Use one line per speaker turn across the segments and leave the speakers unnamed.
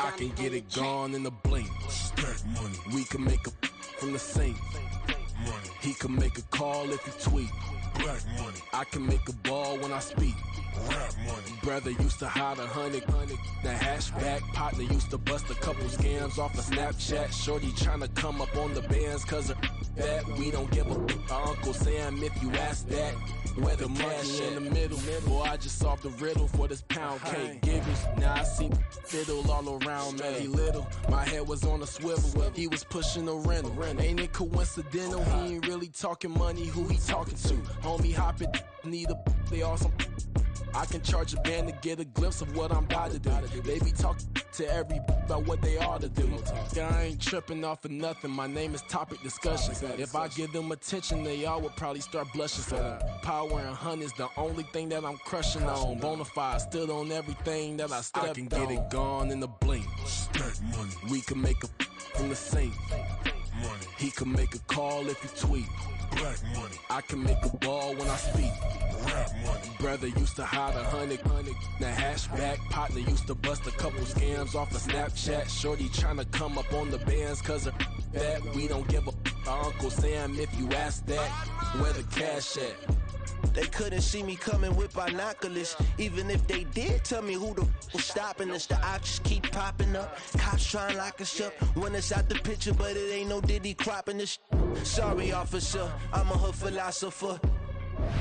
I can get it gone in a blink. Stack money. We can make a from the sink. Money. He can make a call if he tweet. Black money. I can make a ball when I speak. Rap money. Brother used to hide 100. The hashback partner used to bust a couple scams off of Snapchat. Shorty tryna come up on the bands cause of that. We don't give a Uncle Sam if you ask that. Where the money in the middle. Boy, I just solved the riddle for this pound cake. Giggles, now I see fiddle all around me. He little, my head was on a swivel. He was pushing a rental. Ain't it coincidental? He ain't really talking money, who he talking to? Homie hopping, need a, they awesome. I can charge a band to get a glimpse of what I'm about to do. They be talking to every about what they ought to do. I ain't tripping off of nothing. My name is topic discussion. If I give them attention, they all would probably start blushing. Power and hunt is the only thing that I'm crushing on. Bonafide stood on everything that I stepped on. I can get it gone in a blink. Stack money. We can make a from the sink. Money. He can make a call if he tweet. Black money. I can make a ball when I speak. Rap money. Brother used to hide 100. The hashback partner used to bust a couple scams off of Snapchat. Shorty tryna come up on the bands cause of that. We don't give a Uncle Sam if you ask that. Where the cash at?
They couldn't see me coming with binoculars. Even if they did tell me who the was stopping us, the options keep popping up. Cops trying to lock us up when it's out the picture, but it ain't no Diddy cropping this. Sorry, officer, I'm a hood philosopher.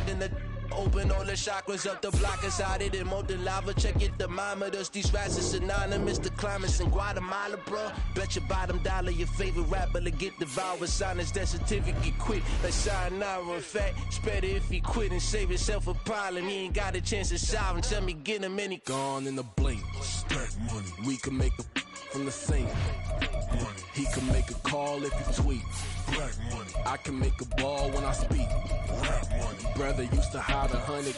In the open all the chakras up the block inside it and molten lava. Check your thermometers. These rats are synonymous to climates in Guatemala, bro. Bet your bottom dollar your favorite rapper to get devoured. Sign his death certificate quick. Let's sign now. In fact, it's better if he quit and save himself a problem. He ain't got a chance to solve him. Tell me get him any
gone in a blink. Stack money. We can make a from the sink. Money. He can make a call if he tweet. Black money. I can make a ball when I speak. Rap money. Brother used to hide 100.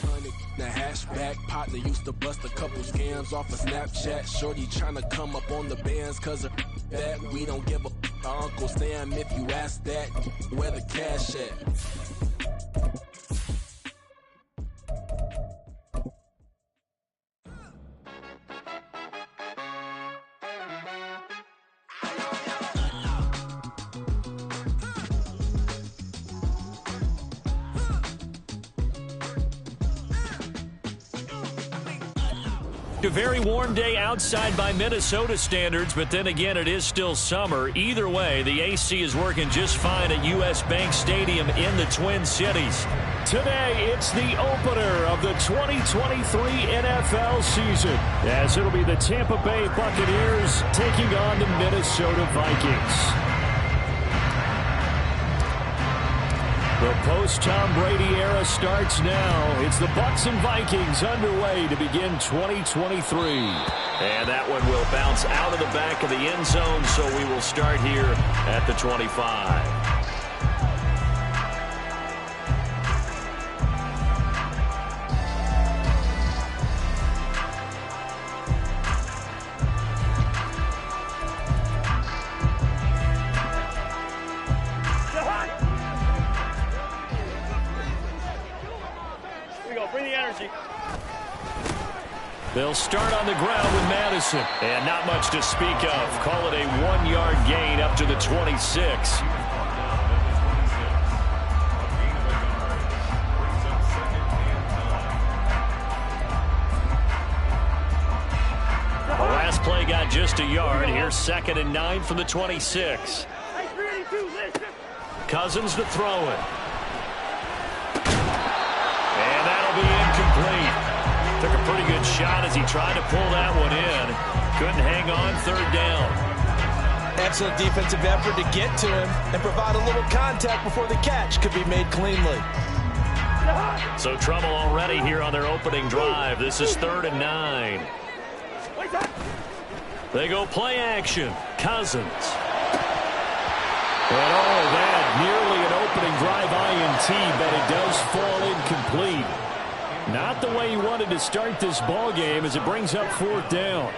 The hashback partner used to bust a couple scams off of Snapchat. Shorty tryna come up on the bands cause of that. We don't give a Uncle Sam if you ask that. Where the cash at?
A very warm day outside by Minnesota standards, but then again, it is still summer. Either way, the AC is working just fine at U.S. Bank Stadium in the Twin Cities. Today, it's the opener of the 2023 NFL season, as it'll be the Tampa Bay Buccaneers taking on the Minnesota Vikings. The post-Tom Brady era starts now. It's the Bucs and Vikings underway to begin 2023.
And that one will bounce out of the back of the end zone, so we will start here at the 25.
They'll start on the ground with Madison.
And not much to speak of. Call it a 1-yard gain up to the 26. The last play got just a yard. Here's 2nd and 9 from the 26. Cousins to throw it. And that'll be incomplete. Took a pretty good shot as he tried to pull that one in. Couldn't hang on, 3rd down.
Excellent defensive effort to get to him and provide a little contact before the catch could be made cleanly.
So trouble already here on their opening drive. This is 3rd and 9. They go play action. Cousins.
And all that, nearly an opening drive INT, but it does fall incomplete. Not the way he wanted to start this ball game as it brings up 4th down.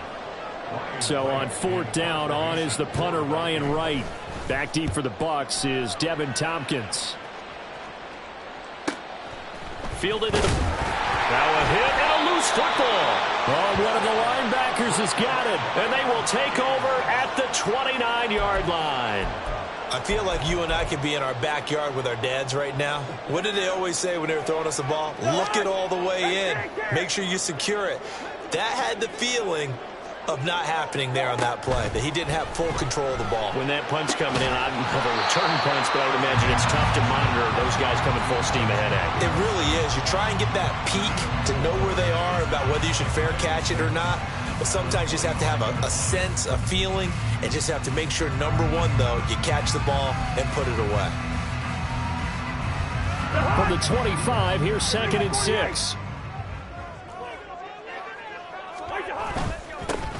So on 4th down, on is the punter Ryan Wright. Back deep for the Bucs is Devin Tompkins.
Fielded it. Now a hit and a loose football.
Oh, one of the linebackers Packers has got it, and they will take over at the 29-yard line.
I feel like you and I could be in our backyard with our dads right now. What did they always say when they were throwing us the ball? Look it all the way in. Make sure you secure it. That had the feeling of not happening there on that play, that he didn't have full control of the ball.
When that punch coming in, I don't have a return punch, but I would imagine it's tough to monitor those guys coming full steam ahead at you.
It really is. You try and get that peek to know where they are, about whether you should fair catch it or not. But sometimes you just have to have a sense, a feeling, and just have to make sure, number one, though, you catch the ball and put it away.
From the 25, here's 2nd and 6.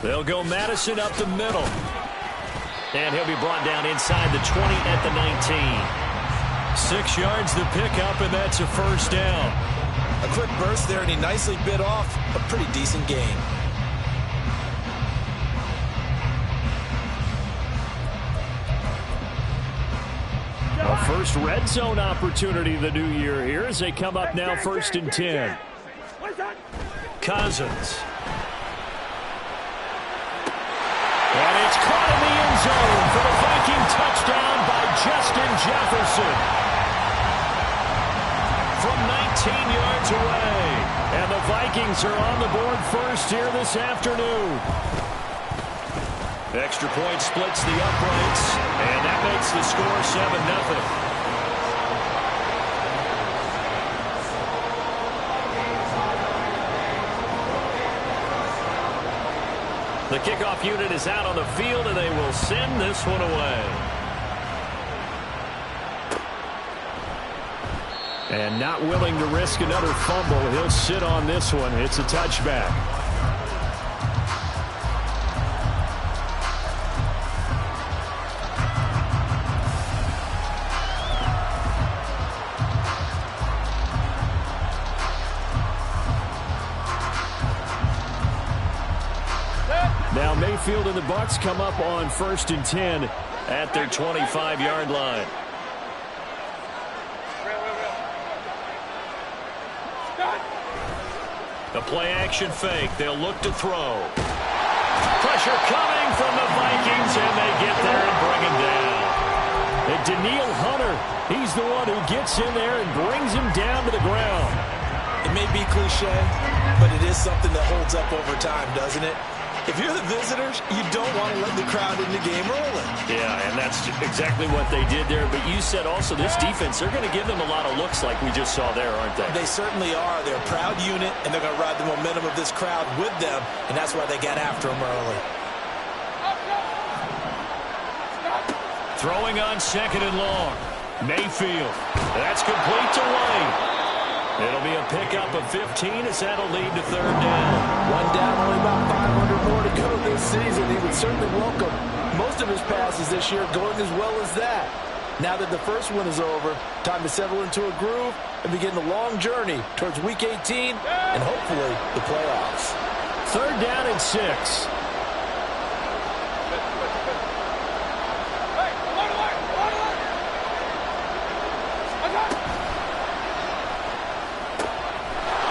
They'll go Madison up the middle. And he'll be brought down inside the 20 at the 19. 6 yards the pickup, and that's a first down.
A quick burst there, and he nicely bit off a pretty decent gain.
A first red zone opportunity the new year here as they come up now 1st and 10. Cousins. And it's caught in the end zone for the Viking touchdown by Justin Jefferson. From 19 yards away. And the Vikings are on the board first here this afternoon. Extra point splits the uprights, and that makes the score 7-0. The kickoff unit is out on the field, and they will send this one away. And not willing to risk another fumble, he'll sit on this one. It's a touchback. Now Mayfield and the Bucs come up on 1st and 10 at their 25-yard line. The play-action fake. They'll look to throw. Pressure coming from the Vikings, and they get there and bring him down. And Danielle Hunter, he's the one who gets in there and brings him down to the ground.
It may be cliche, but it is something that holds up over time, doesn't it? If you're the visitors, you don't want to let the crowd in the game early.
Yeah, and that's exactly what they did there. But you said also this defense, they're going to give them a lot of looks like we just saw there, aren't they?
They certainly are. They're a proud unit, and they're going to ride the momentum of this crowd with them, and that's why they got after them early.
Throwing on 2nd and long. Mayfield. That's complete to White. It'll be a pickup of 15 as that'll lead to 3rd down.
One down, only about 500 more to go this season. He would certainly welcome most of his passes this year going as well as that. Now that the first one is over, time to settle into a groove and begin the long journey towards Week 18 and hopefully the playoffs.
3rd down and 6.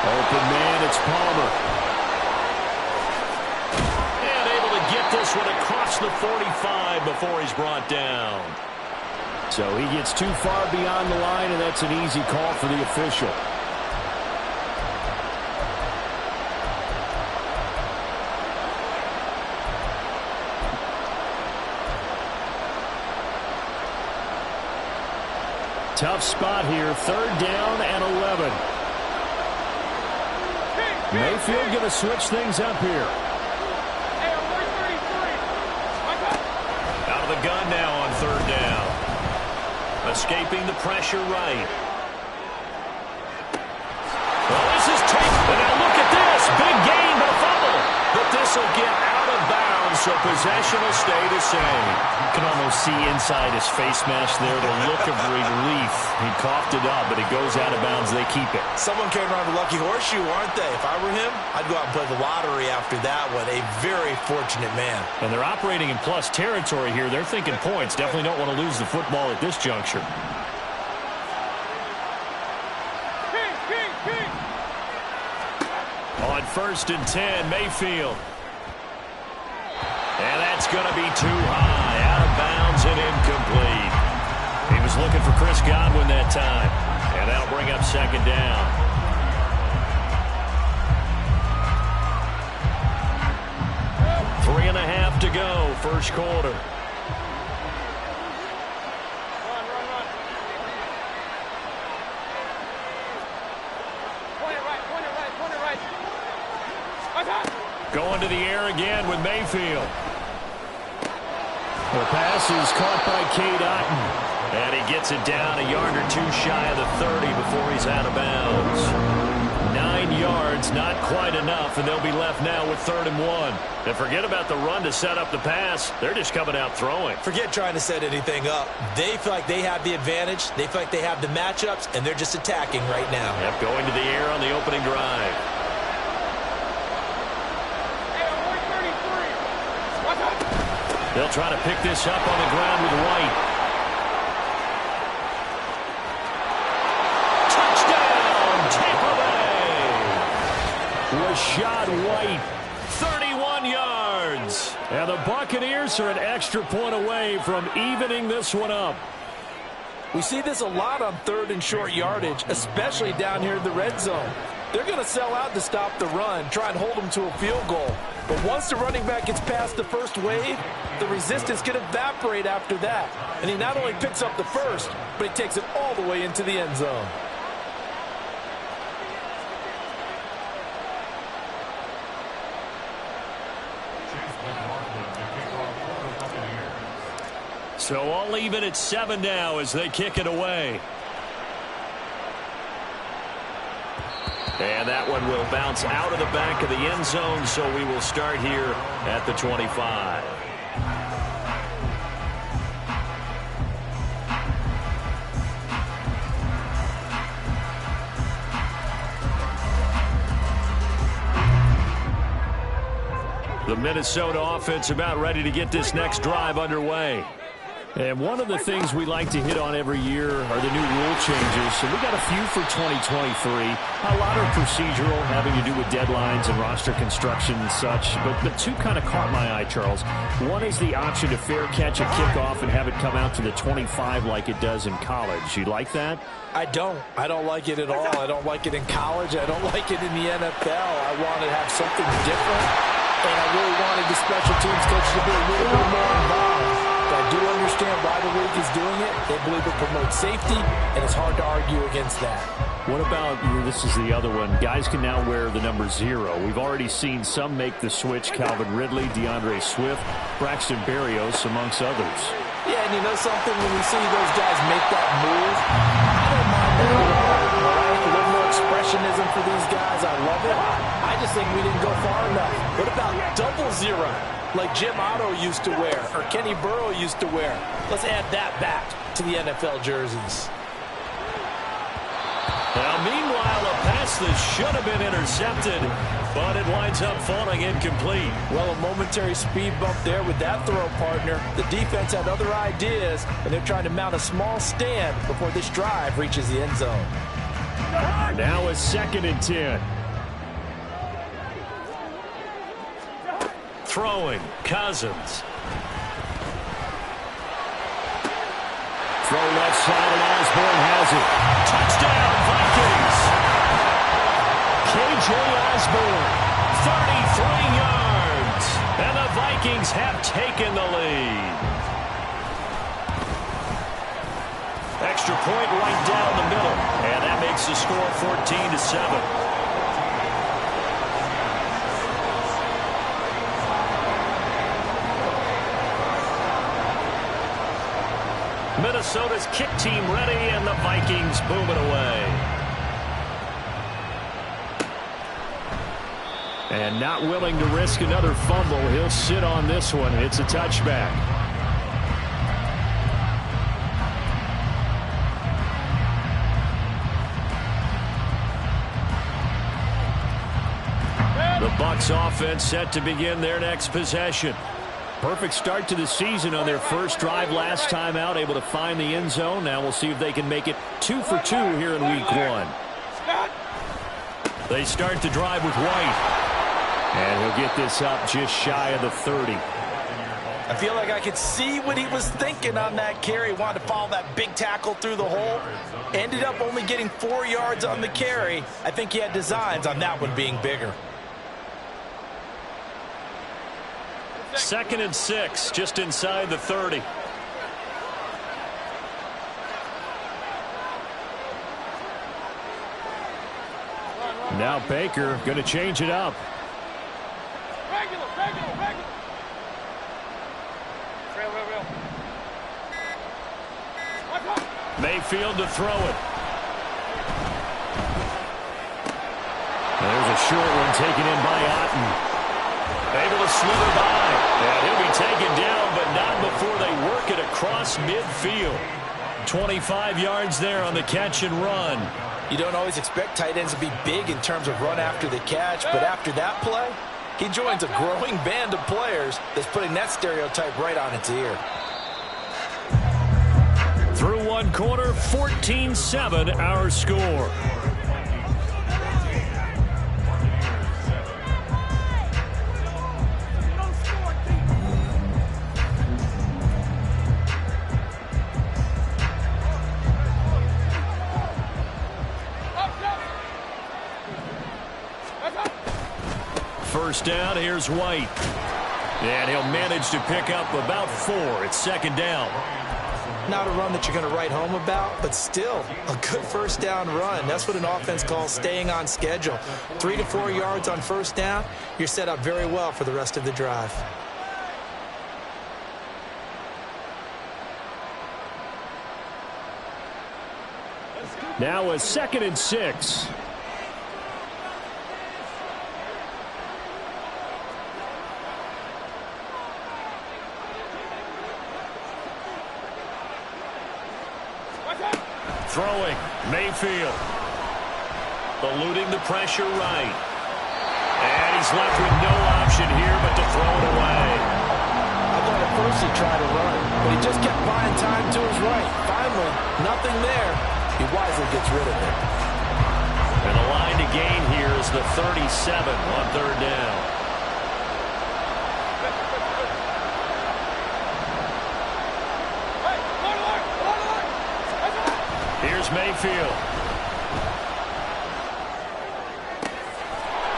Open man, it's Palmer. And able to get this one across the 45 before he's brought down. So he gets too far beyond the line, and that's an easy call for the official. Tough spot here, 3rd down and 11. Mayfield going to switch things up here. Out of the gun now on 3rd down. Escaping the pressure right. Well, this is taken. Now look at this. Big gain, but a fumble. But this will get out of bounds, so possession will stay the same. You can almost see inside his face mask there the look of relief. He coughed it up, but it goes out of bounds. They keep it.
Someone came around the lucky horseshoe, aren't they? If I were him, I'd go out and play the lottery after that one. A very fortunate man.
And they're operating in plus territory here. They're thinking points. Definitely don't want to lose the football at this juncture. On 1st and 10, Mayfield.
And that's going to be too high. Out of bounds and incomplete. He was looking for Chris Godwin that time. And that'll bring up second down. Three and a half to go, first quarter. Going to the air again with Mayfield. The pass is caught by Cade Otton. And he gets it down a yard or two shy of the 30 before he's out of bounds. 9 yards, not quite enough, and they'll be left now with 3rd and 1. And forget about the run to set up the pass. They're just coming out throwing.
Forget trying to set anything up. They feel like they have the advantage. They feel like they have the matchups, and they're just attacking right now.
Yep, going to the air on the opening drive. They'll try to pick this up on the ground with White. Touchdown, Tampa Bay! Rashad White, 31 yards. And the Buccaneers are an extra point away from evening this one up.
We see this a lot on 3rd and short yardage, especially down here in the red zone. They're going to sell out to stop the run, try and hold them to a field goal. But once the running back gets past the first wave, the resistance can evaporate after that. And he not only picks up the first, but he takes it all the way into the end zone.
So all even at 7 now as they kick it away. And that one will bounce out of the back of the end zone, so we will start here at the 25. The Minnesota offense about ready to get this next drive underway. And one of the things we like to hit on every year are the new rule changes. So we got a few for 2023. A lot are procedural, having to do with deadlines and roster construction and such. But two kind of caught my eye, Charles. One is the option to fair catch a kickoff and have it come out to the 25 like it does in college. You like that?
I don't like it at all. I don't like it in college. I don't like it in the NFL. I want to have something different. And I really wanted the special teams coach to be a little bit more involved. I do understand why the league is doing it. They believe it promotes safety, and it's hard to argue against that.
What about, this is the other one, guys can now wear the number 0. We've already seen some make the switch, Calvin Ridley, DeAndre Swift, Braxton Berrios, amongst others.
Yeah, and you know something, when we see those guys make that move, I don't mind that at all. Right? A little more expressionism for these guys. I love it. I just think we didn't go far enough. What about double 0? Like Jim Otto used to wear, or Kenny Burrow used to wear. Let's add that back to the NFL jerseys.
Now, meanwhile, a pass that should have been intercepted, but it winds up falling incomplete.
Well, a momentary speed bump there with that throw, partner. The defense had other ideas, and they're trying to mount a small stand before this drive reaches the end zone.
Now a 2nd and 10. Throwing, Cousins. Throw left side, and Osborne has it. Touchdown, Vikings! K.J. Osborne, 33 yards. And the Vikings have taken the lead. Extra point right down the middle. And that makes the score 14-7. Minnesota's kick team ready, and the Vikings boom it away. And not willing to risk another fumble, he'll sit on this one. It's a touchback. The Bucs offense set to begin their next possession. Perfect start to the season on their first drive last time out, able to find the end zone. Now we'll see if they can make it 2 for 2 here in week 1. They start the drive with White. And he'll get this up just shy of the 30.
I feel like I could see what he was thinking on that carry. Wanted to follow that big tackle through the hole. Ended up only getting 4 yards on the carry. I think he had designs on that one being bigger.
2nd and 6, just inside the 30. Now Baker going to change it up. Mayfield to throw it. There's a short one taken in by Otten. Able to slither by. And he'll be taken down, but not before they work it across midfield. 25 yards there on the catch and run.
You don't always expect tight ends to be big in terms of run after the catch, but after that play, he joins a growing band of players that's putting that stereotype right on its ear.
Through one quarter, 14-7 our score. First down, here's White. And he'll manage to pick up about 4. It's 2nd down.
Not a run that you're going to write home about, but still a good first down run. That's what an offense calls staying on schedule. 3 to 4 yards on first down, you're set up very well for the rest of the drive.
Now a 2nd and 6. Throwing, Mayfield. Eluding the pressure right. And he's left with no option here but to throw it away.
I thought at first he tried to run, but he just kept buying time to his right. Finally, nothing there. He wisely gets rid of it.
And the line to gain here is the 37 on 3rd down. Here's Mayfield.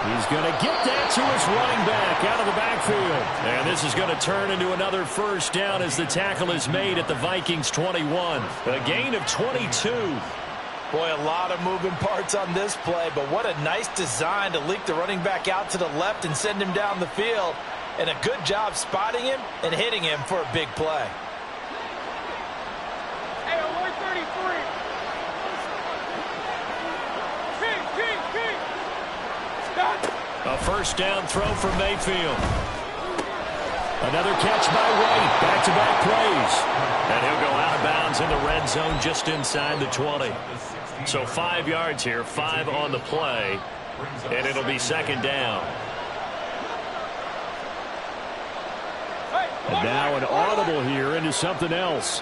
He's going to get that to his running back out of the backfield. And this is going to turn into another first down as the tackle is made at the Vikings 21. A gain of 22.
Boy, a lot of moving parts on this play, but what a nice design to leak the running back out to the left and send him down the field. And a good job spotting him and hitting him for a big play.
A first down throw for Mayfield. Another catch by White. Back-to-back plays. And he'll go out of bounds in the red zone just inside the 20. So 5 yards here, 5 on the play. And it'll be 2nd down. And now an audible here into something else.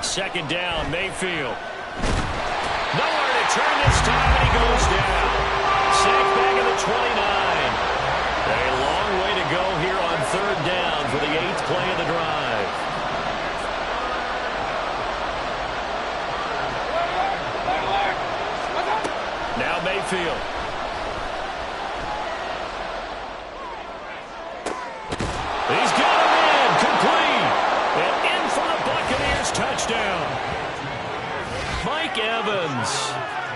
Second down, Mayfield. Nowhere to turn this time, and he goes down. Sacked back at the 29. A long way to go here on 3rd down for the 8th play of the drive. Now Mayfield. He's got him in, complete. And in for the Buccaneers touchdown. Mike Evans,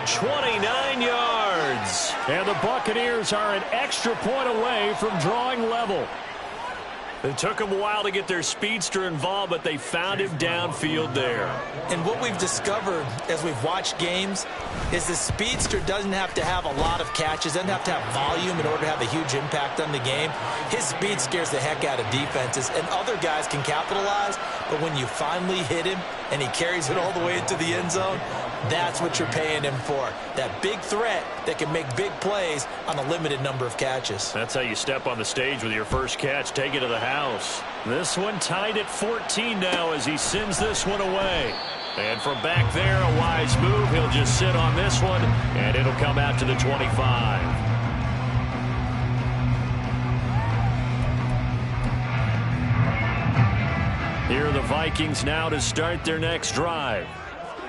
29 yards. And the Buccaneers are an extra point away from drawing level. It took them a while to get their speedster involved, but they found him downfield there.
And what we've discovered as we've watched games is the speedster doesn't have to have a lot of catches, doesn't have to have volume in order to have a huge impact on the game. His speed scares the heck out of defenses, and other guys can capitalize, but when you finally hit him and he carries it all the way into the end zone, that's what you're paying him for. That big threat that can make big plays on a limited number of catches.
That's how you step on the stage with your first catch. Take it to the house. This one tied at 14 now as he sends this one away. And from back there, a wise move. He'll just sit on this one, and it'll come out to the 25. Here are the Vikings now to start their next drive.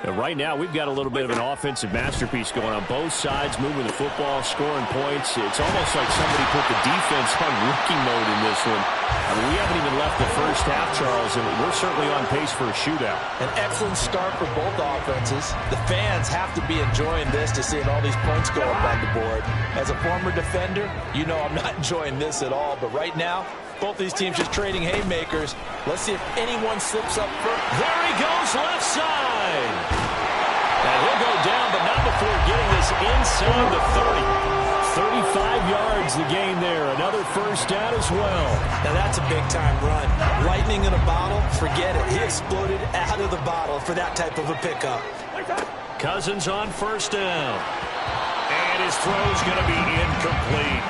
Right now, we've got a little bit of an offensive masterpiece going on both sides, moving the football, scoring points. It's almost like somebody put the defense on rookie mode in this one. I mean, we haven't even left the first half, Charles, and we're certainly on pace for a shootout.
An excellent start for both offenses. The fans have to be enjoying this to seeing all these points go up on the board. As a former defender, you know I'm not enjoying this at all, but right now, both these teams just trading haymakers. Let's see if anyone slips up first.
There he goes, left side. And he'll go down, but not before getting this inside the 30. 35 yards the gain there. Another first down as well.
Now that's a big-time run. Lightning in a bottle, forget it. He exploded out of the bottle for that type of a pickup.
Cousins on first down. And his throw's going to be incomplete.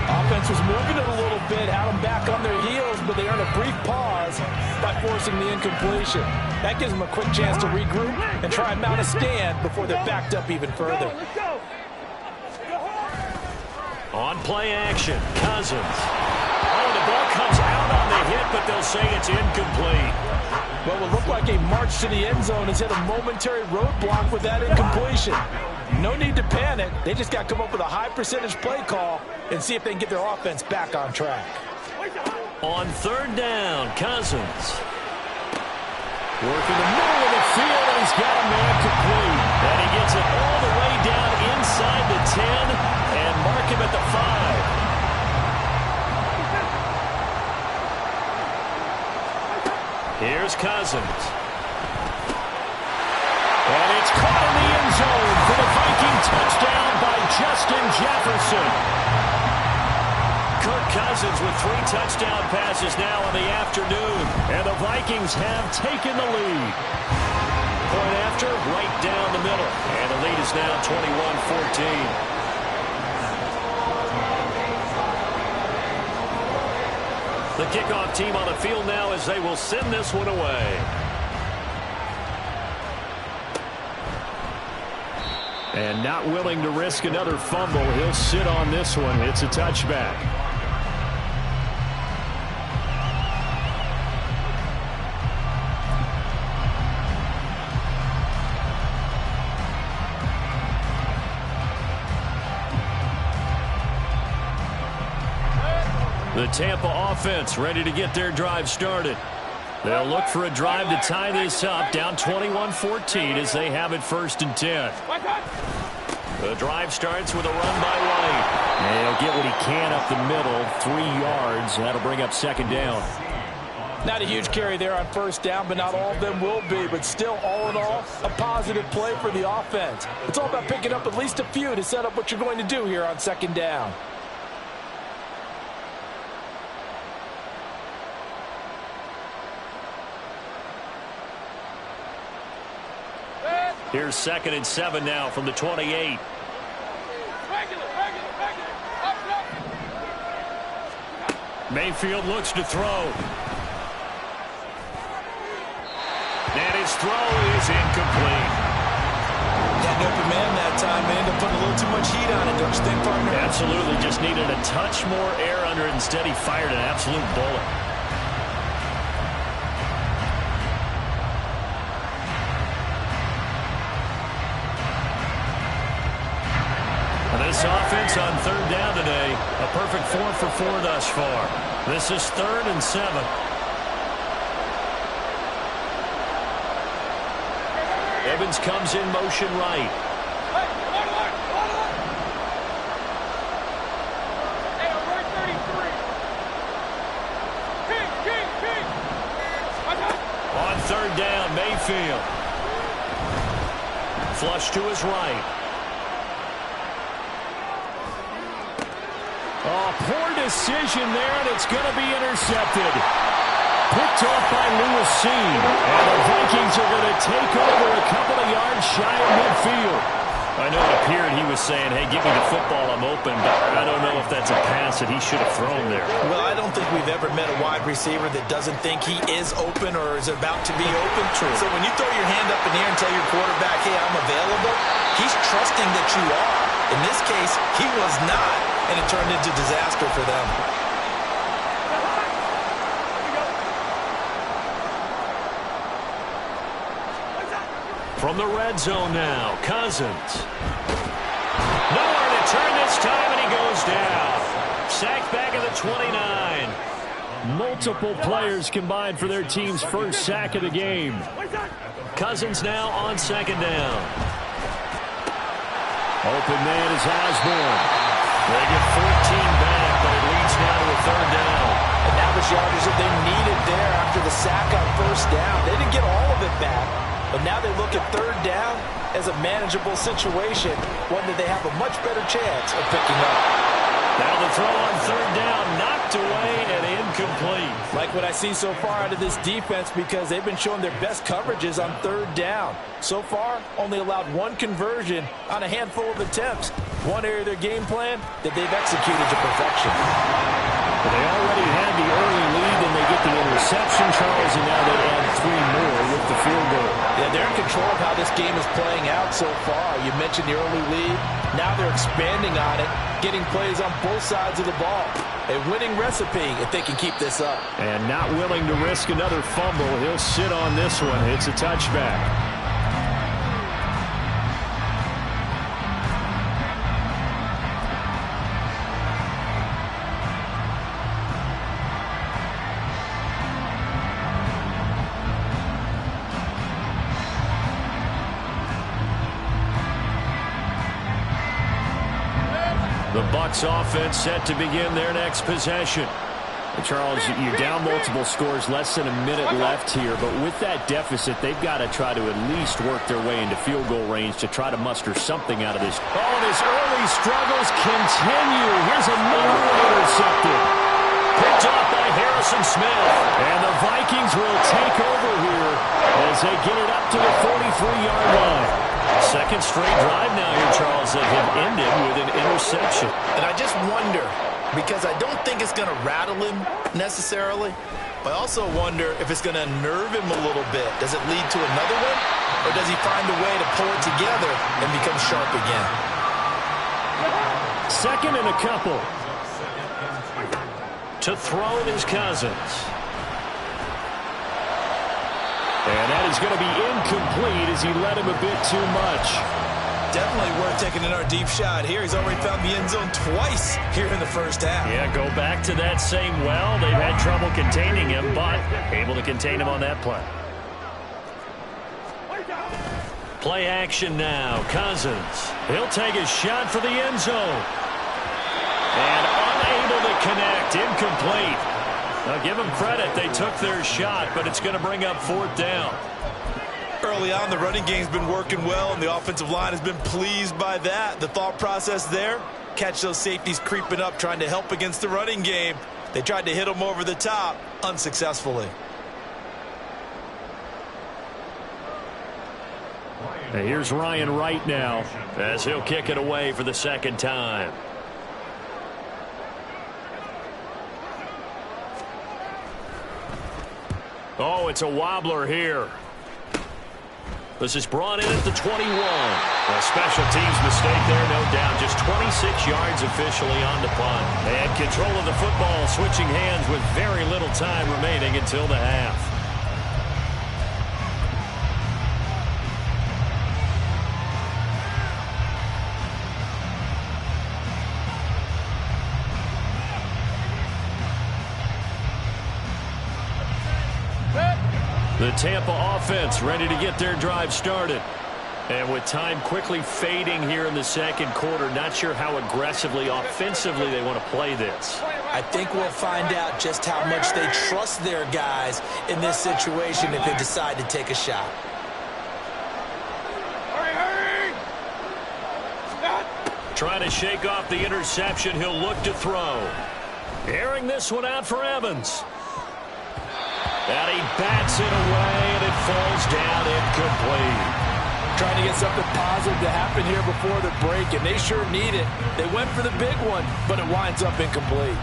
Offense was moving it a little bit, had them back on their heels, but they earned a brief pause by forcing the incompletion. That gives them a quick chance to regroup and try and mount a stand before they're backed up even further.
On play action, Cousins. Oh, the ball comes out on the hit, but they'll say it's incomplete.
What will look like a march to the end zone has hit a momentary roadblock with that incompletion. No need to panic. They just got to come up with a high percentage play call and see if they can get their offense back on track.
On third down, Cousins. Working the middle of the field, and he's got a man complete. And he gets it all the way down inside the 10 and mark him at the 5. Here's Cousins. And it's caught in the end zone for the Viking touchdown by Justin Jefferson. Kirk Cousins with 3 touchdown passes now in the afternoon. And the Vikings have taken the lead. Point after, right down the middle. And the lead is now 21-14. The kickoff team on the field now as they will send this one away. And not willing to risk another fumble, he'll sit on this one. It's a touchback. The Tampa offense ready to get their drive started. They'll look for a drive to tie this up, down 21-14 as they have it 1st and 10. The drive starts with a run by White. And he'll get what he can up the middle, 3 yards. That'll bring up 2nd down.
Not a huge carry there on 1st down, but not all of them will be. But still, all in all, a positive play for the offense. It's all about picking up at least a few to set up what you're going to do here on 2nd down.
Here's 2nd and 7 now from the 28. Mayfield looks to throw. And his throw is incomplete.
Had an open man that time, and ended up putting a little too much heat on it, don't you think, partner?
Absolutely. Just needed a touch more air under it. Instead, he fired an absolute bullet. This offense on 3rd down today, a perfect 4 for 4 thus far. This is 3rd and 7. Evans comes in motion right. On 3rd down, Mayfield. Flush to his right. Oh, poor decision there, and it's going to be intercepted. Picked off by Lewis Cine. And the Vikings are going to take over a couple of yards shy of midfield.
I know it appeared he was saying, hey, give me the football, I'm open, but I don't know if that's a pass that he should have thrown there.
Well, I don't think we've ever met a wide receiver that doesn't think he is open or is about to be open.
True.
So when you throw your hand up in the air and tell your quarterback, hey, I'm available, he's trusting that you are. In this case, he was not, and it turned into disaster for them.
From the red zone now, Cousins. Nowhere to turn this time, and he goes down. Sacked back at the 29.
Multiple players combined for their team's first sack of the game.
Cousins now on second down.
Open man is Osborne.
They get 14 back, but it leads now to a third down.
And now the yardage that they needed there after the sack on first down. They didn't get all of it back, but now they look at third down as a manageable situation, one that they have a much better chance of picking up.
Now the throw on third down, knocked away and incomplete.
Like what I see so far out of this defense, because they've been showing their best coverages on third down. So far, only allowed one conversion on a handful of attempts. One area of their game plan that they've executed to perfection.
But they already had the early lead, and they get the interception, Charles, and now they add 3 more with the field goal.
Yeah, they're in control of how this game is playing out so far. You mentioned the early lead. Now they're expanding on it, getting plays on both sides of the ball. A winning recipe if they can keep this up.
And not willing to risk another fumble. He'll sit on this one. It's a touchback.
The Bucs offense set to begin their next possession.
Charles, you're down multiple scores, less than a minute left here, but with that deficit, they've got to try to at least work their way into field goal range to try to muster something out of this.
Oh, and his early struggles continue. Here's another one intercepted. Picked off by Harrison Smith.
And the Vikings will take over here as they get it up to the 43-yard line.
Second straight drive now here, Charles, that have ended with an interception.
And I just wonder, because I don't think it's going to rattle him necessarily, but I also wonder if it's going to nerve him a little bit. Does it lead to another one? Or does he find a way to pull it together and become sharp again?
Second and a couple.
To throw is Cousins.
And that is going to be incomplete as he led him a bit too much.
Definitely worth taking in our deep shot here. He's already found the end zone twice here in the first half.
Yeah, go back to that same well. They've had trouble containing him, but able to contain him on that play. Play action now. Cousins. He'll take a shot for the end zone. And unable to connect. Incomplete. Now give them credit. They took their shot, but it's going to bring up fourth down.
Early on, the running game's been working well, and the offensive line has been pleased by that. The thought process there, catch those safeties creeping up, trying to help against the running game. They tried to hit them over the top, unsuccessfully.
And here's Ryan Wright now,
as he'll kick it away for the second time. Oh, it's a wobbler here. This is brought in at the 21. A special teams mistake there, no doubt. Just 26 yards officially on the punt. And control of the football, switching hands with very little time remaining until the half. The Tampa offense ready to get their drive started. And with time quickly fading here in the second quarter, not sure how aggressively, offensively they want to play this.
I think we'll find out just how much they trust their guys in this situation if they decide to take a shot.
Trying to shake off the interception, he'll look to throw. Airing this one out for Evans. And he bats it away, and it falls down incomplete.
Trying to get something positive to happen here before the break, and they sure need it. They went for the big one, but it winds up incomplete.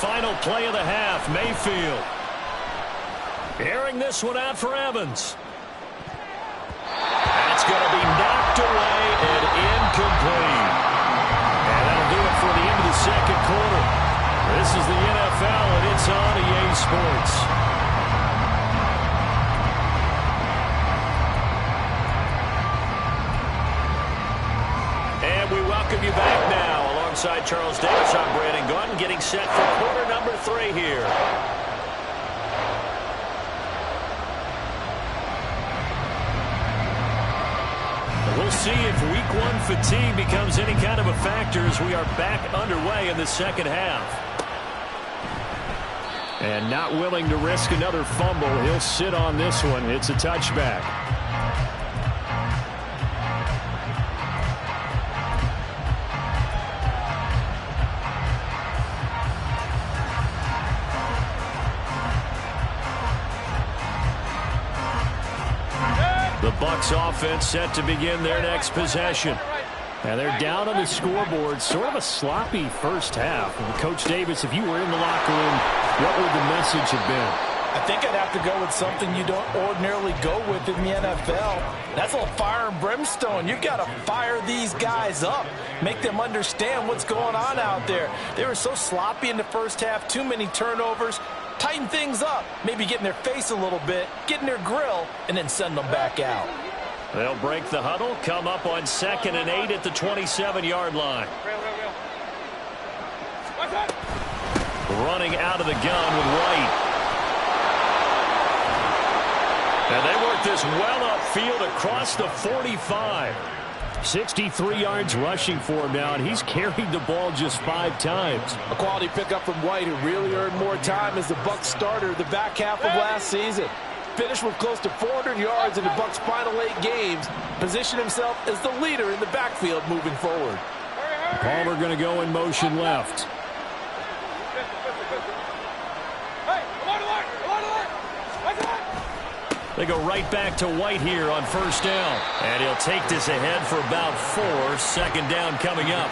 Final play of the half, Mayfield. Airing this one out for Evans. That's going to be knocked away and incomplete. And that'll do it for the end of the second quarter. This is the NFL, and it's on EA Sports. And we welcome you back now. Alongside Charles Davis, I'm Brandon Gaudin, getting set for quarter number 3 here. We'll see if week 1 fatigue becomes any kind of a factor as we are back underway in the second half. And not willing to risk another fumble, he'll sit on this one. It's a touchback. The Bucs offense set to begin their next possession. And they're down on the scoreboard. Sort of a sloppy first half. And Coach Davis, if you were in the locker room, what would the message have been?
I think I'd have to go with something you don't ordinarily go with in the NFL. That's a little fire and brimstone. You've got to fire these guys up. Make them understand what's going on out there. They were so sloppy in the first half. Too many turnovers. Tighten things up. Maybe get in their face a little bit. Get in their grill. And then send them back out.
They'll break the huddle, come up on 2nd and 8 at the 27-yard line. Running out of the gun with White. And they work this well upfield across the 45. 63 yards rushing for him now, and he's carried the ball just 5 times.
A quality pickup from White, who really earned more time as the Bucs starter the back half of last season. Finished with close to 400 yards in the Bucs' final 8 games. Positioned himself as the leader in the backfield moving forward.
Palmer going to go in motion left. They go right back to White here on first down. And he'll take this ahead for about 4. 2nd down coming up.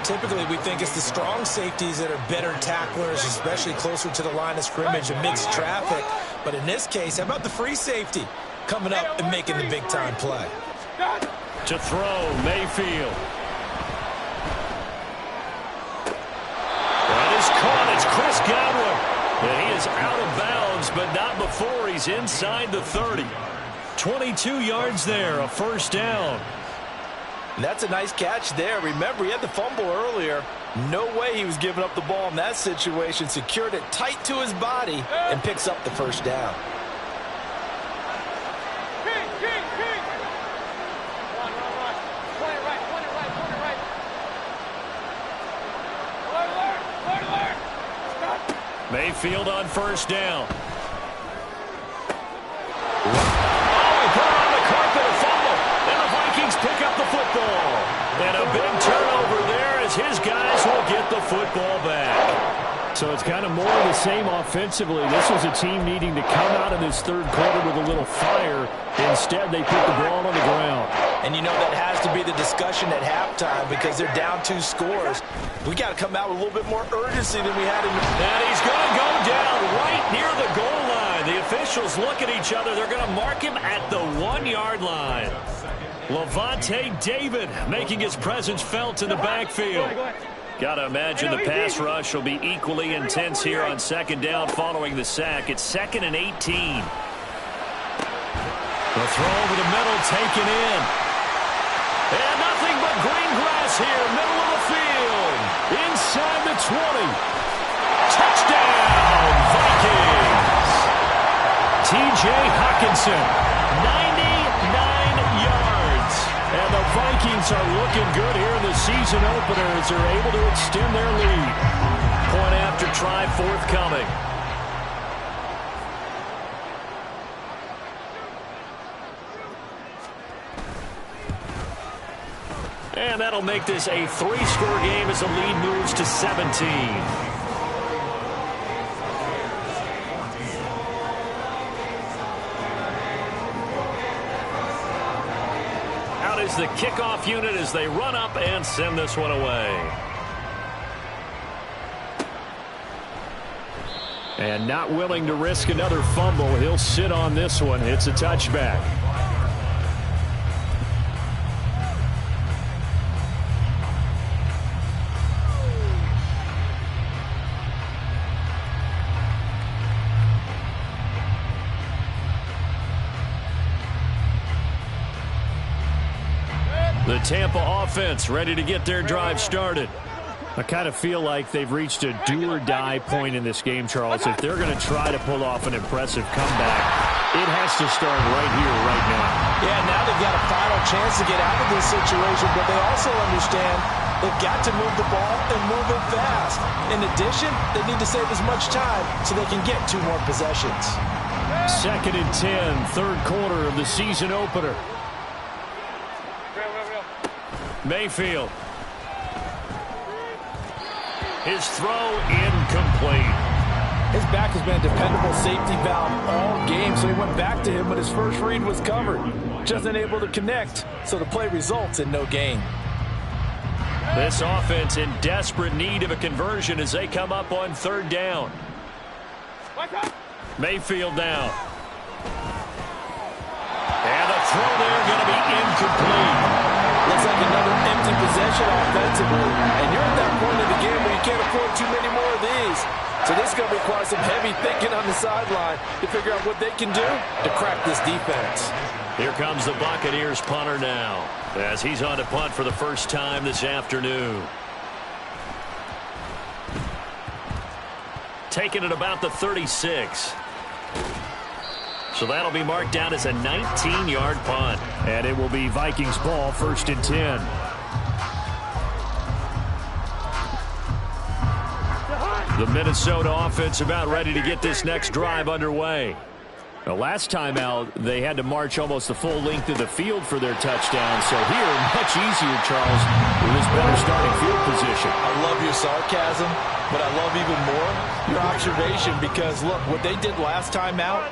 Typically, we think it's the strong safeties that are better tacklers, especially closer to the line of scrimmage amidst traffic. But in this case, how about the free safety coming up and making the big-time play?
To throw, Mayfield. That is caught. It's Chris Godwin. And he is out of bounds, but not before he's inside the 30. 22 yards there, a first down.
That's a nice catch there. Remember, he had the fumble earlier. No way he was giving up the ball in that situation. Secured it tight to his body and picks up the first down.
Mayfield on first down. Pick up the football. And a big turnover there as his guys will get the football back.
So it's kind of more of the same offensively. This was a team needing to come out in this third quarter with a little fire. Instead, they put the ball on the ground.
And you know that has to be the discussion at halftime because they're down 2 scores. We got to come out with a little bit more urgency than we had in the...
And he's going to go down right near the goal line. The officials look at each other. They're going to mark him at the 1-yard line. Lavonte David making his presence felt in the backfield. Got to imagine the pass rush will be equally intense here on 2nd down following the sack. It's 2nd and 18. The throw over the middle taken in. And nothing but green grass here, middle of the field. Inside the 20. Touchdown, Vikings. T.J. Hockenson, 99 yards. And the Vikings are looking good here in the season opener as they're able to extend their lead. Point after try forthcoming. And that'll make this a 3-score game as the lead moves to 17. is the kickoff unit as they run up and send this one away. And not willing to risk another fumble. He'll sit on this one. It's a touchback. The Tampa offense ready to get their drive started. I kind of feel like they've reached a do-or-die point in this game, Charles. If they're going to try to pull off an impressive comeback, it has to start right here, right now.
Yeah, now they've got a final chance to get out of this situation, but they also understand they've got to move the ball and move it fast. In addition, they need to save as much time so they can get 2 more possessions.
2nd and 10, third quarter of the season opener. Mayfield. His throw incomplete.
His back has been a dependable safety valve all game, so he went back to him, but his first read was covered. Just unable to connect, so the play results in no gain.
This offense in desperate need of a conversion as they come up on 3rd down. Mayfield down. And the throw there going to be incomplete.
Looks like another empty possession offensively. And you're at that point in the game where you can't afford too many more of these. So this is going to require some heavy thinking on the sideline to figure out what they can do to crack this defense.
Here comes the Buccaneers punter now as he's on to punt for the first time this afternoon. Taking it about the 36. So that'll be marked down as a 19-yard punt. And it will be Vikings ball, 1st and 10. The Minnesota offense about ready to get this next drive underway. The last time out, they had to march almost the full length of the field for their touchdown. So here, much easier, Charles, with this better starting field position.
I love your sarcasm, but I love even more your observation because, look, what they did last time out,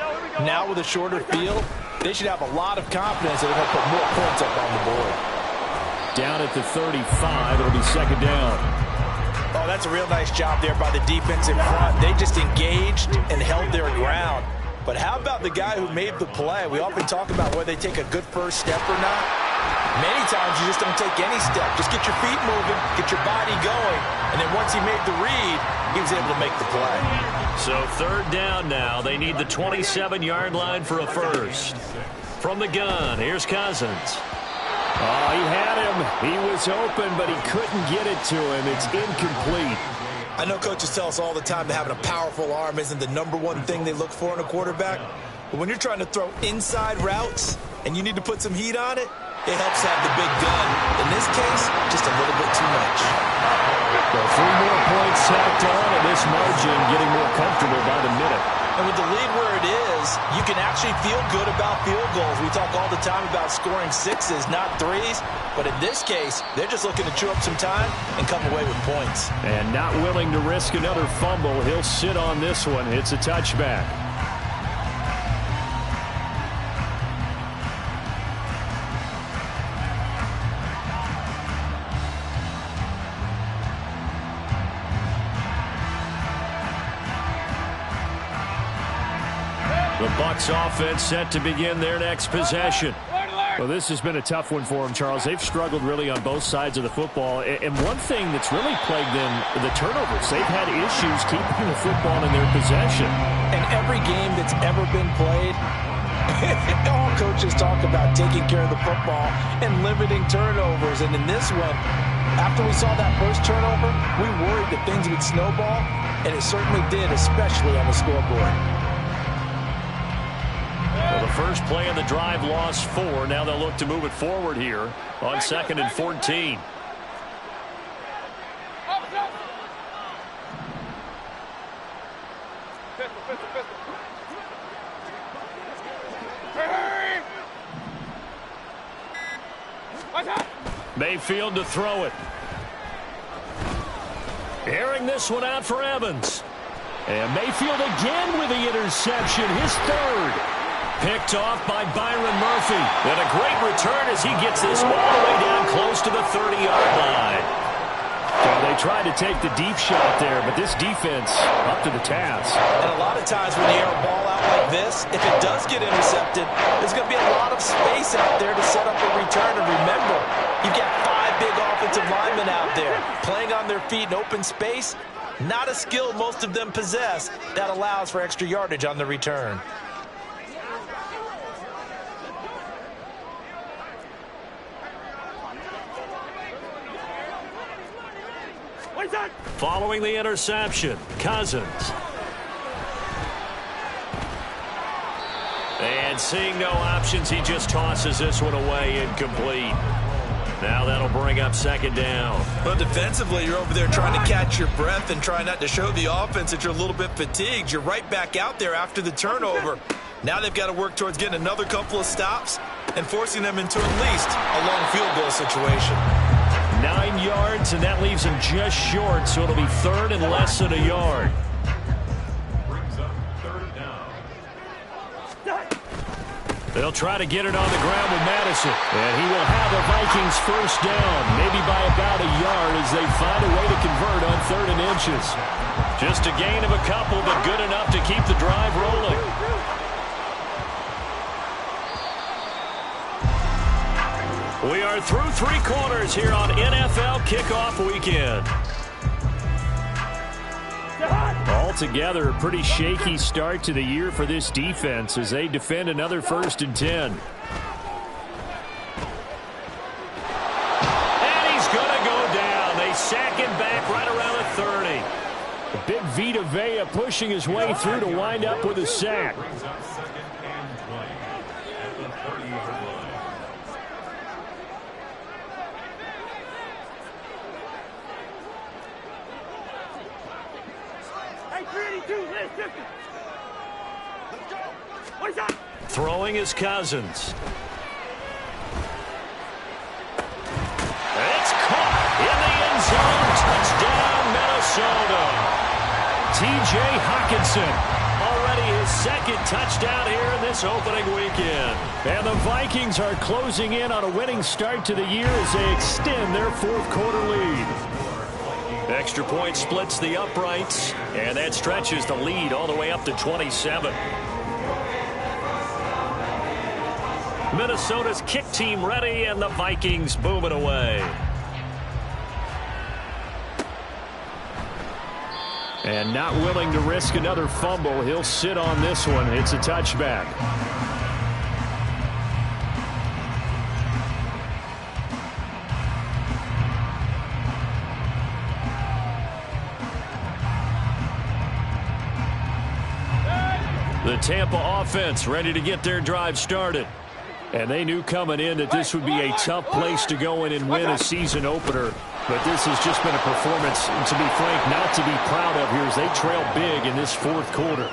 now with a shorter field, they should have a lot of confidence that they're going to put more points up on the board.
Down at the 35, it'll be 2nd down.
Oh, that's a real nice job there by the defense in front. They just engaged and held their ground. But how about the guy who made the play? We often talk about whether they take a good first step or not. Many times you just don't take any step. Just get your feet moving, get your body going, and then once he made the read, he was able to make the play.
So 3rd down now. They need the 27-yard line for a first. From the gun, here's Cousins. Oh, he had him. He was open, but he couldn't get it to him. It's incomplete.
I know coaches tell us all the time that having a powerful arm isn't the #1 thing they look for in a quarterback. But when you're trying to throw inside routes and you need to put some heat on it, it helps have the big gun. In this case, just a little bit too much.
So 3 more points tacked on, and this margin getting more comfortable by the minute.
And with the lead where it is, you can actually feel good about field goals. We talk all the time about scoring 6s, not 3s. But in this case, they're just looking to chew up some time and come away with points.
And not willing to risk another fumble. He'll sit on this one. It's a touchback. The Bucs offense set to begin their next possession. Well, this has been a tough one for them, Charles. They've struggled really on both sides of the football. And one thing that's really plagued them, the turnovers. They've had issues keeping the football in their possession.
And every game that's ever been played, all coaches talk about taking care of the football and limiting turnovers. And in this one, after we saw that first turnover, we worried that things would snowball, and it certainly did, especially on the scoreboard.
Well, the first play of the drive lost 4. Now they'll look to move it forward here on 2nd and 14. Mayfield to throw it. Airing this one out for Evans. And Mayfield again with the interception, his 3rd. Picked off by Byron Murphy. And a great return as he gets this all the way down close to the 30-yard line. Well, they tried to take the deep shot there, but this defense up to the task.
And a lot of times when you air a ball out like this, if it does get intercepted, there's going to be a lot of space out there to set up a return. And remember, you've got 5 big offensive linemen out there playing on their feet in open space. Not a skill most of them possess that allows for extra yardage on the return.
Following the interception, Cousins. And seeing no options, he just tosses this one away, incomplete. Now that'll bring up second down.
Well, defensively, you're over there trying to catch your breath and try not to show the offense that you're a little bit fatigued. You're right back out there after the turnover. Now they've got to work towards getting another couple of stops and forcing them into at least a long field goal situation.
9 yards, and that leaves him just short, so it'll be third and less than a yard. They'll try to get it on the ground with Madison, and he will have the Vikings first down, maybe by about a yard as they find a way to convert on 3rd and inches. Just a gain of a couple, but good enough to keep the drive rolling. We are through 3 quarters here on NFL Kickoff Weekend. Altogether, a pretty shaky start to the year for this defense as they defend another 1st and 10. And he's going to go down. They sack him back right around the 30. The big Vita Vea pushing his way through to wind up with a sack. Throwing is Cousins. It's caught in the end zone. Touchdown, Minnesota. T.J. Hockenson, already his 2nd touchdown here in this opening weekend. And the Vikings are closing in on a winning start to the year as they extend their 4th quarter lead. Extra point splits the uprights, and that stretches the lead all the way up to 27. Minnesota's kick team ready, and the Vikings boom it away. And not willing to risk another fumble, he'll sit on this one. It's a touchback. The Tampa offense ready to get their drive started. And they knew coming in that this would be a tough place to go in and win a season opener. But this has just been a performance, to be frank, not to be proud of here as they trail big in this 4th quarter.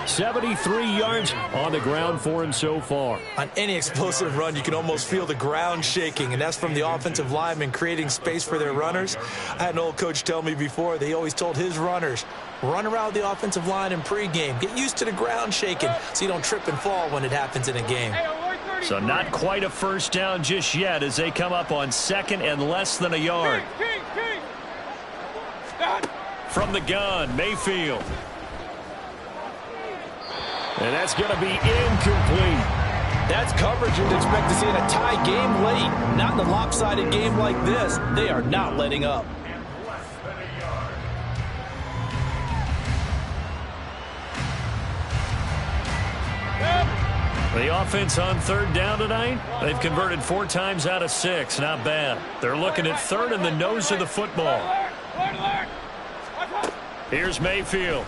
73 yards on the ground for him so far.
On any explosive run, you can almost feel the ground shaking, and that's from the offensive linemen creating space for their runners. I had an old coach tell me before, they always told his runners, run around the offensive line in pregame. Get used to the ground shaking so you don't trip and fall when it happens in a game.
So not quite a first down just yet as they come up on 2nd and less than a yard. From the gun, Mayfield. And that's going to be incomplete.
That's coverage you'd expect to see in a tie game late. Not in a lopsided game like this. They are not letting up.
The offense on 3rd down tonight, they've converted 4 times out of 6. Not bad. They're looking at 3rd in the nose of the football. Here's Mayfield.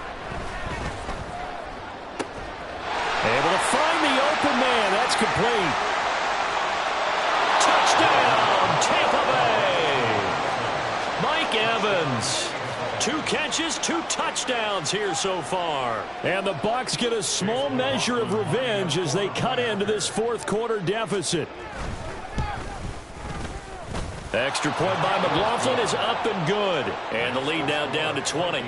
Able to find the open man. That's complete. Touchdown, Tampa Bay. Mike Evans. 2 catches, 2 touchdowns here so far. And the Bucs get a small measure of revenge as they cut into this 4th quarter deficit. Extra point by McLaughlin is up and good. And the lead now down to 20.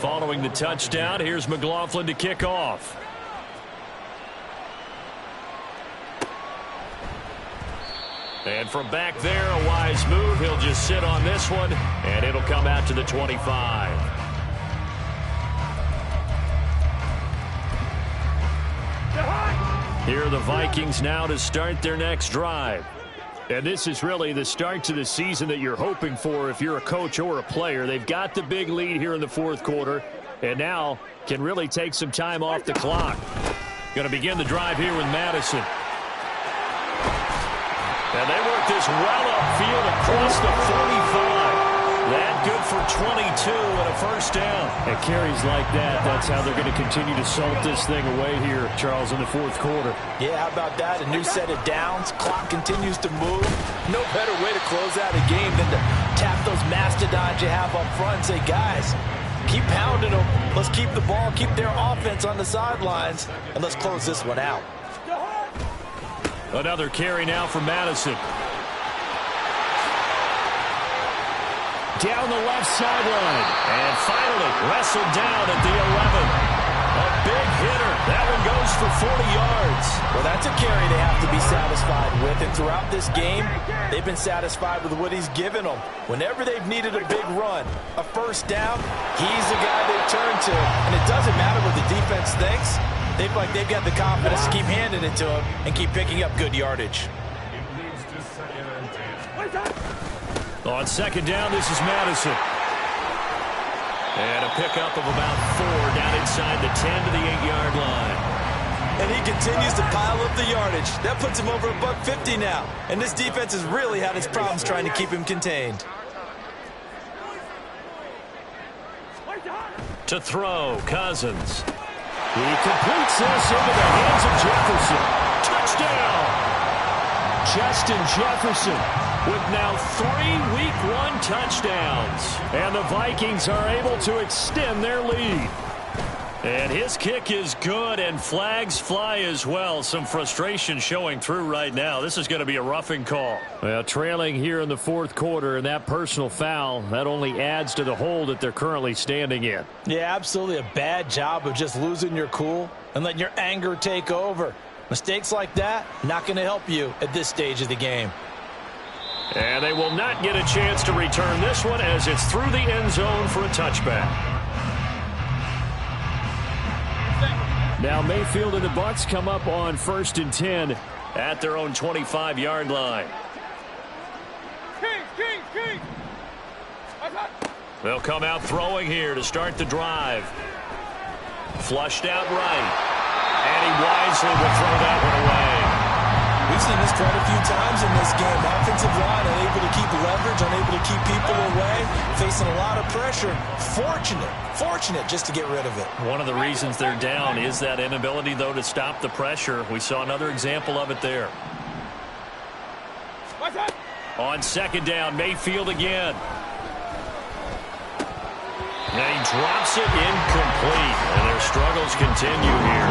Following the touchdown, here's McLaughlin to kick off. And from back there, a wise move. He'll just sit on this one, and it'll come out to the 25. Here are the Vikings now to start their next drive. And this is really the start to the season that you're hoping for if you're a coach or a player. They've got the big lead here in the fourth quarter, and now can really take some time off the clock. Going to begin the drive here with Madison. And they work this well upfield across the 45. That good for 22 and a first down.
And carries like that, that's how they're going to continue to salt this thing away here, Charles, in the fourth quarter.
Yeah, how about that? A new set of downs. Clock continues to move. No better way to close out a game than to tap those mastodons you have up front and say, guys, keep pounding them. Let's keep the ball, keep their offense on the sidelines, and let's close this one out.
Another carry now for Madison. Down the left sideline. And finally wrestled down at the 11. A big hitter. That one goes for 40 yards.
Well, that's a carry they have to be satisfied with. And throughout this game, they've been satisfied with what he's given them. Whenever they've needed a big run, a first down, he's the guy they turn to. And it doesn't matter what the defense thinks. They feel like they've got the confidence to keep handing it to him and keep picking up good yardage.
On second down, this is Madison. And a pickup of about 4 down inside the 10 to the 8-yard line.
And he continues to pile up the yardage. That puts him over $150 now. And this defense has really had its problems trying to keep him contained.
To throw, Cousins. He completes this into the hands of Jefferson. Touchdown! Justin Jefferson with now 3 Week 1 touchdowns. And the Vikings are able to extend their lead. And his kick is good, and flags fly as well. Some frustration showing through right now. This is going to be a roughing call. Well, trailing here in the fourth quarter, and that personal foul, that only adds to the hole that they're currently standing in.
Yeah, absolutely a bad job of just losing your cool and letting your anger take over. Mistakes like that, not going to help you at this stage of the game.
And they will not get a chance to return this one as it's through the end zone for a touchback. Now Mayfield and the Bucs come up on 1st and 10 at their own 25-yard line. They'll come out throwing here to start the drive. Flushed out right. And he wisely will throw that one away.
We've seen this quite a few times in this game. Offensive line unable to keep leverage, unable to keep people away, facing a lot of pressure. Fortunate just to get rid of it.
One of the reasons they're down is that inability, though, to stop the pressure. We saw another example of it there. On second down, Mayfield again. And he drops it incomplete. And their struggles continue here.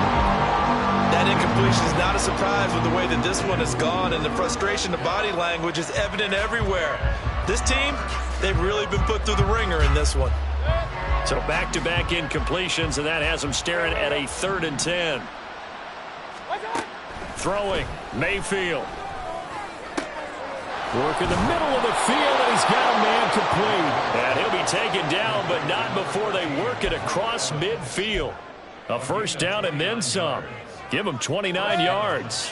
That incompletion is not a surprise with the way that this one has gone, and the frustration, the body language is evident everywhere. This team, they've really been put through the ringer in this one.
So back-to-back incompletions, and that has them staring at a 3rd and 10. Throwing, Mayfield. Work in the middle of the field, and he's got a man complete. And he'll be taken down, but not before they work it across midfield. A first down and then some. Give him 29 yards.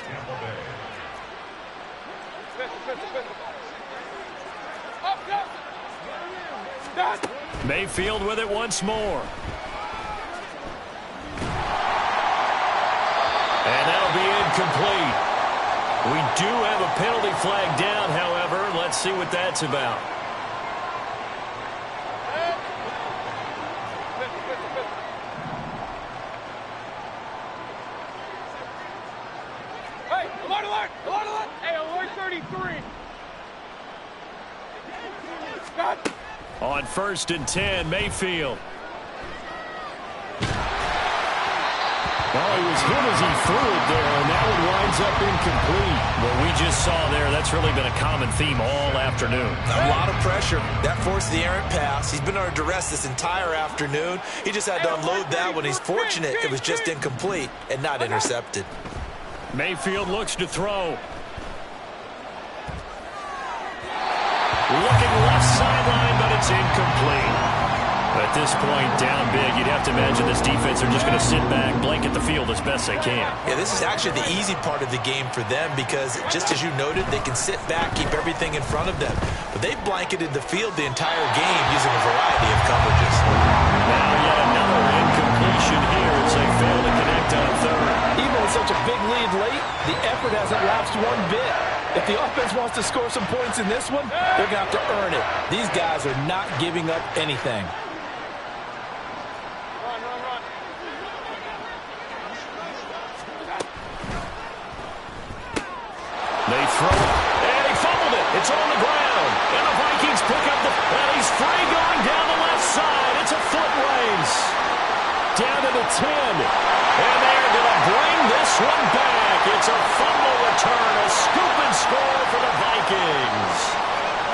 Mayfield with it once more. And that'll be incomplete. We do have a penalty flag down, however. Let's see what that's about.
Hey, alert! Hey, alert 33. Got.
On 1st and 10, Mayfield. Well, he was hit as he threw it there, and that one winds up incomplete. What we just saw there, that's really been a common theme all afternoon.
A lot of pressure. That forced the errant pass. He's been under duress this entire afternoon. He just had to unload that one. He's fortunate it was just incomplete and not intercepted.
Mayfield looks to throw. Looking left sideline, but it's incomplete. At this point, down big, you'd have to imagine this defense are just going to sit back, blanket the field as best they can.
Yeah, this is actually the easy part of the game for them because, just as you noted, they can sit back, keep everything in front of them. But they've blanketed the field the entire game using a variety of coverages.
Now yet another incompletion here as they fail to connect on third.
Even with such a big lead late, the effort hasn't lapsed one bit. If the offense wants to score some points in this one, they're going to have to earn it. These guys are not giving up anything.
They throw it, and he fumbled it. It's on the ground, and the Vikings pick up the... And he's free going down the left side. It's a foot race. Down to the 10. And they're going to bring this one back. It's a fumble return, a scoop and score for the Vikings.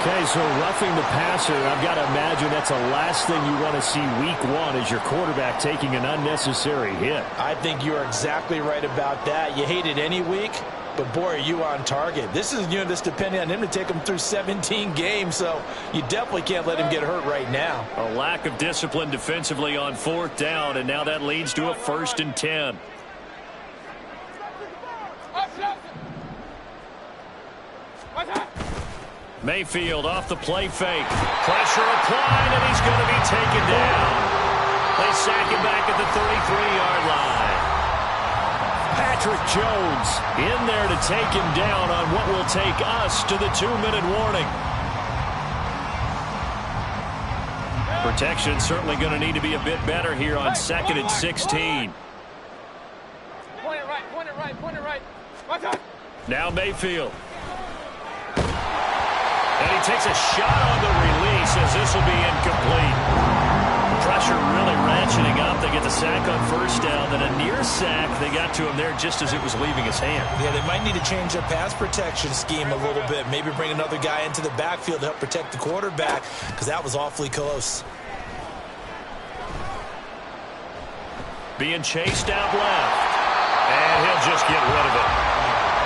Okay, so roughing the passer, I've got to imagine that's the last thing you want to see week one is your quarterback taking an unnecessary hit.
I think you're exactly right about that. You hate it any week, but boy, are you on target. This is, this depending on him to take him through 17 games, so you definitely can't let him get hurt right now.
A lack of discipline defensively on fourth down, and now that leads to a 1st and 10. Mayfield off the play fake. Pressure applied, and he's going to be taken down. They sack him back at the 33-yard line. Patrick Jones in there to take him down on what will take us to the 2-minute warning. Protection certainly going to need to be a bit better here on 2nd and 16.
Point it right. Watch out.
Now Mayfield. And he takes a shot on the release as this will be incomplete. Pressure really ratcheting up. They get the sack on 1st down. Then a near sack. They got to him there just as it was leaving his hand.
Yeah, they might need to change their pass protection scheme a little bit. Maybe bring another guy into the backfield to help protect the quarterback because that was awfully close.
Being chased out left. And he'll just get rid of it.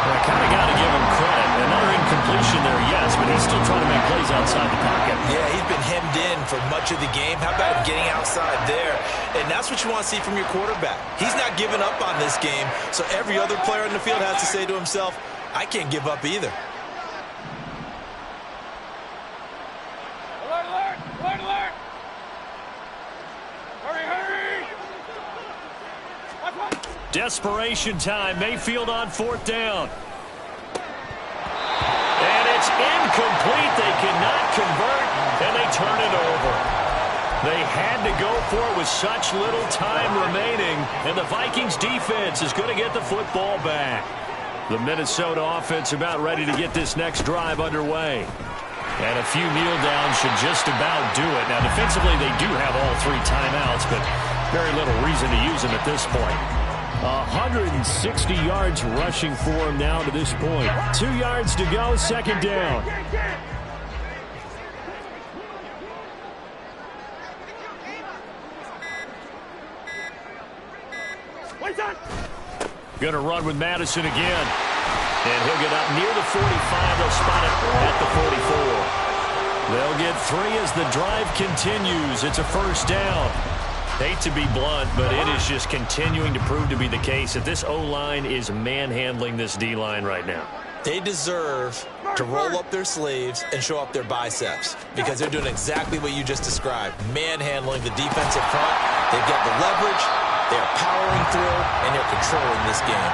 I kind of got to give him credit. Another incompletion there, yes, but he's still trying to make plays outside the pocket.
Yeah, he's been hemmed in for much of the game. How about him getting outside there? And that's what you want to see from your quarterback. He's not giving up on this game, so every other player in the field has to say to himself, I can't give up either.
Alert! Hurry!
Desperation time. Mayfield on 4th down. And it's incomplete. They cannot convert, and they turn it over. They had to go for it with such little time remaining, and the Vikings defense is going to get the football back. The Minnesota offense about ready to get this next drive underway. And a few kneel downs should just about do it. Now, defensively, they do have all 3 timeouts, but very little reason to use them at this point. 160 yards rushing for him now to this point. 2 yards to go, 2nd down. Going to run with Madison again. And he'll get up near the 45. They'll spot it at the 44. They'll get 3 as the drive continues. It's a 1st down. Hate to be blunt, but it is just continuing to prove to be the case that this O-line is manhandling this D-line right now.
They deserve to roll up their sleeves and show up their biceps because they're doing exactly what you just described, manhandling the defensive front. They've got the leverage, they're powering through, and they're controlling this game.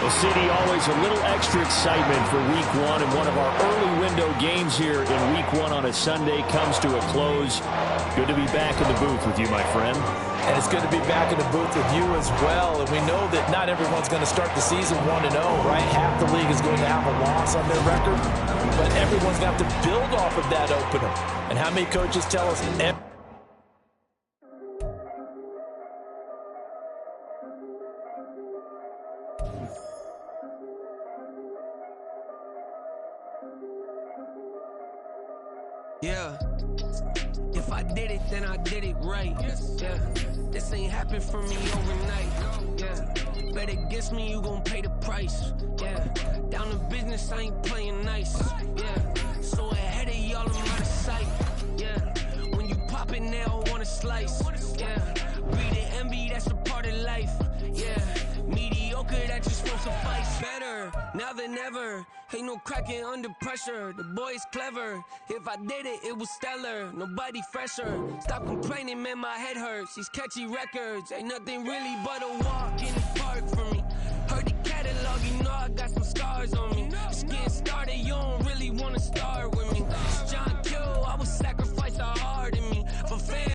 Well, CD, always a little extra excitement for week one, and one of our early window games here in week one on a Sunday comes to a close. Good to be back in the booth with you, my friend.
And it's good to be back in the booth with you as well. And we know that not everyone's going to start the season 1-0, right? Half the league is going to have a loss on their record, but everyone's going to have to build off of that opener. And how many coaches tell us
Yeah. If I did it, then I did it right. Yeah. This ain't happened for me overnight. Yeah. Bet against me, you gon' pay the price. Yeah. Down to business, I ain't playing nice. Yeah. So ahead of y'all, I'm out of sight. Yeah. When you pop it, they don't wanna slice. Yeah. Breed and envy, that's a part of life. Yeah. Mediocre, that just won't suffice. Better now than ever. Ain't no cracking under pressure. The boy's clever. If I did it, it was stellar. Nobody fresher. Stop complaining, man, my head hurts. These catchy records ain't nothing really but a walk in the park for me. Heard the catalog, you know I got some scars on me. Just getting started, you don't really wanna start with me. It's